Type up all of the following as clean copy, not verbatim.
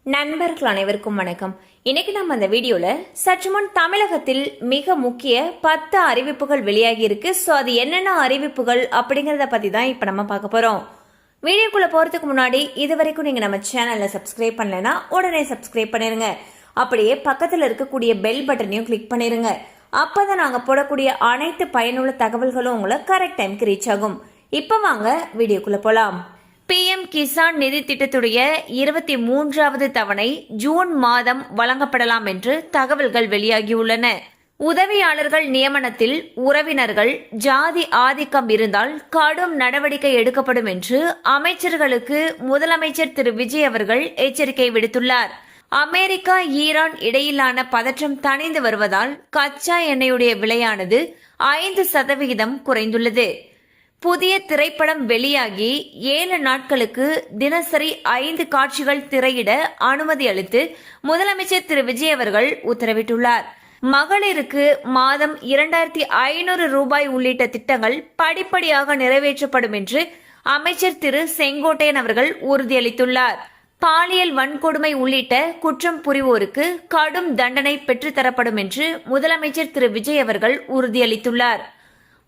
நண்பர்கள் அனைவருக்கும் வணக்கம். இன்னைக்கு நம்ம அந்த வீடியோல சற்று முன் தமிழகத்தில் மிக முக்கிய 10 அறிவிப்புகள் வெளியாகி இருக்கு. சோ அது என்னென்ன அறிவிப்புகள் அப்படிங்கறத பத்தி தான் இப்ப நம்ம பார்க்க போறோம். வீடியோக்குள்ள போறதுக்கு முன்னாடி இதுவரைக்கும் நீங்க நம்ம சேனலை சப்ஸ்கிரைப் பண்ணலனா உடனே சப்ஸ்கிரைப் பண்ணிருங்க. அப்படியே பக்கத்துல இருக்கக்கூடிய பெல் பட்டனையும் கிளிக் பண்ணிருங்க. அப்பதான் நாங்க போடக்கூடிய அனைத்து பயனுள்ள தகவல்களும் உங்களை கரெக்ட் டைம்க்கு ரீச் ஆகும். இப்ப வாங்க வீடியோக்குள்ள போலாம். PM கிசான் நிதி திட்டத்துடைய 23வது தவணை ஜூன் மாதம் வழங்கப்படலாம் என்று தகவல்கள் வெளியாகியுள்ளன. உதவியாளர்கள் நியமனத்தில் உறவினர்கள் ஜாதி ஆதிக்கம் இருந்தால் கடும் நடவடிக்கை எடுக்கப்படும் என்று அமைச்சர்களுக்கு முதலமைச்சர் திரு விஜய் அவர்கள் எச்சரிக்கை விடுத்துள்ளார். அமெரிக்கா ஈரான் இடையிலான பதற்றம் தணிந்து வருவதால் கச்சா எண்ணெயுடைய விலையானது 5% குறைந்துள்ளது. புதிய திரைப்படம் வெளியாகி 7 நாட்களுக்கு தினசரி 5 காட்சிகள் திரையிட அனுமதி அளித்து முதலமைச்சர் திரு விஜய் அவர்கள் உத்தரவிட்டுள்ளார். மகளிருக்கு மாதம் 2500 ரூபாய் உள்ளிட்ட திட்டங்கள் படிப்படியாக நிறைவேற்றப்படும் என்று அமைச்சர் திரு செங்கோட்டையன் அவர்கள் உறுதியளித்துள்ளார். பாலியல் வன்கொடுமை உள்ளிட்ட குற்றம் புரிவோருக்கு கடும் தண்டனை பெற்றுத்தரப்படும் என்று முதலமைச்சர் திரு விஜய் அவர்கள் உறுதியளித்துள்ளார்.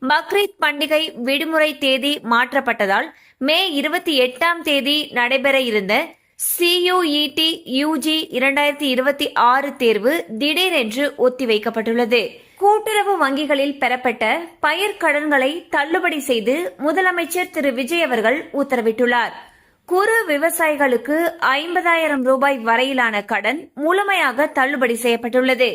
பக்ரீத் பண்டிகை விடுமுறை தேதி மாற்றப்பட்டதால் மே 28ஆம் தேதி நடைபெற இருந்த CUET UG 2026 தேர்வு திடீரென்று ஒத்திவைக்கப்பட்டுள்ளது. கூட்டுறவு வங்கிகளில் பெறப்பட்ட பயிர் கடன்களை தள்ளுபடி செய்து முதலமைச்சர் திரு விஜய் அவர்கள் உத்தரவிட்டுள்ளார். குறு விவசாயிகளுக்கு 50,000 ரூபாய் வரையிலான கடன் முழுமையாக தள்ளுபடி செய்யப்பட்டுள்ளது.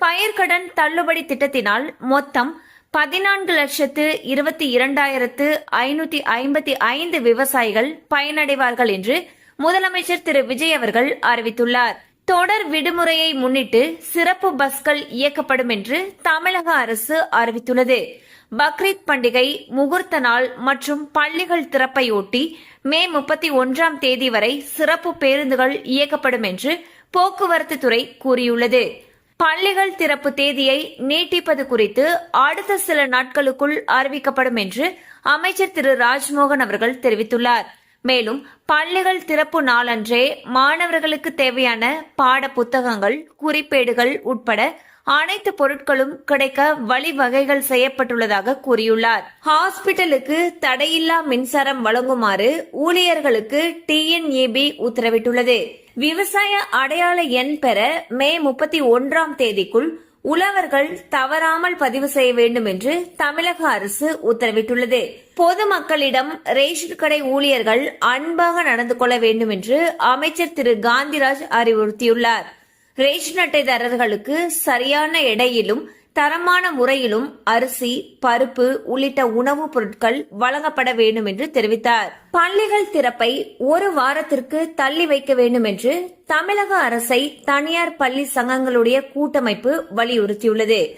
பயிர்க்கடன் தள்ளுபடி திட்டத்தினால் மொத்தம் 14,22,555 விவசாயிகள் பயனடைவார்கள் என்று முதலமைச்சர் திரு விஜய் அவர்கள் அறிவித்துள்ளார். தொடர் விடுமுறையை முன்னிட்டு சிறப்பு பஸ்கள் இயக்கப்படும் என்று தமிழக அரசு அறிவித்துள்ளது. பக்ரீத் பண்டிகை முகூர்த்த நாள் மற்றும் பள்ளிகள் திறப்பையொட்டி மே 31ஆம் தேதி வரை சிறப்பு பேருந்துகள் இயக்கப்படும் என்று போக்குவரத்து துறை கூறியுள்ளது. பள்ளிகள் திறப்பு தேதியை நீட்டிப்பது குறித்து அடுத்த சில நாட்களுக்குள் அறிவிக்கப்படும் என்று அமைச்சர் திரு ராஜ்மோகன் அவர்கள் தெரிவித்துள்ளார். மேலும் பள்ளிகள் திறப்பு நாளன்றே மாணவர்களுக்கு தேவையான பாட புத்தகங்கள் குறிப்பேடுகள் உட்பட அனைத்து பொருட்களும் கிடைக்க வழிவகைகள் செய்யப்பட்டுள்ளதாக கூறியுள்ளார். ஹாஸ்பிட்டலுக்கு தடையில்லா மின்சாரம் வழங்குமாறு ஊழியர்களுக்கு TNEB உத்தரவிட்டுள்ளது. விவசாய அடையாள எண் பெற மே 31ஆம் தேதிக்குள் உழவர்கள் தவறாமல் பதிவு செய்ய வேண்டும் என்று தமிழக அரசு உத்தரவிட்டுள்ளது. பொதுமக்களிடம் ரேஷன் கடை ஊழியர்கள் அன்பாக நடந்து கொள்ள வேண்டும் என்று அமைச்சர் திரு காந்திராஜ் அறிவுறுத்தியுள்ளார். ரேஷன் அட்டைதாரர்களுக்கு சரியான எடையிலும் தரமான முறையிலும் அரிசி பருப்பு உள்ளிட்ட உணவுப் பொருட்கள் வழங்கப்பட வேண்டும் என்று தெரிவித்தார். பள்ளிகள் திறப்பை ஒரு வாரத்திற்கு தள்ளி வைக்க வேண்டும் என்று தமிழக அரசை தனியார் பள்ளி சங்கங்களுடைய கூட்டமைப்பு வலியுறுத்தியுள்ளது.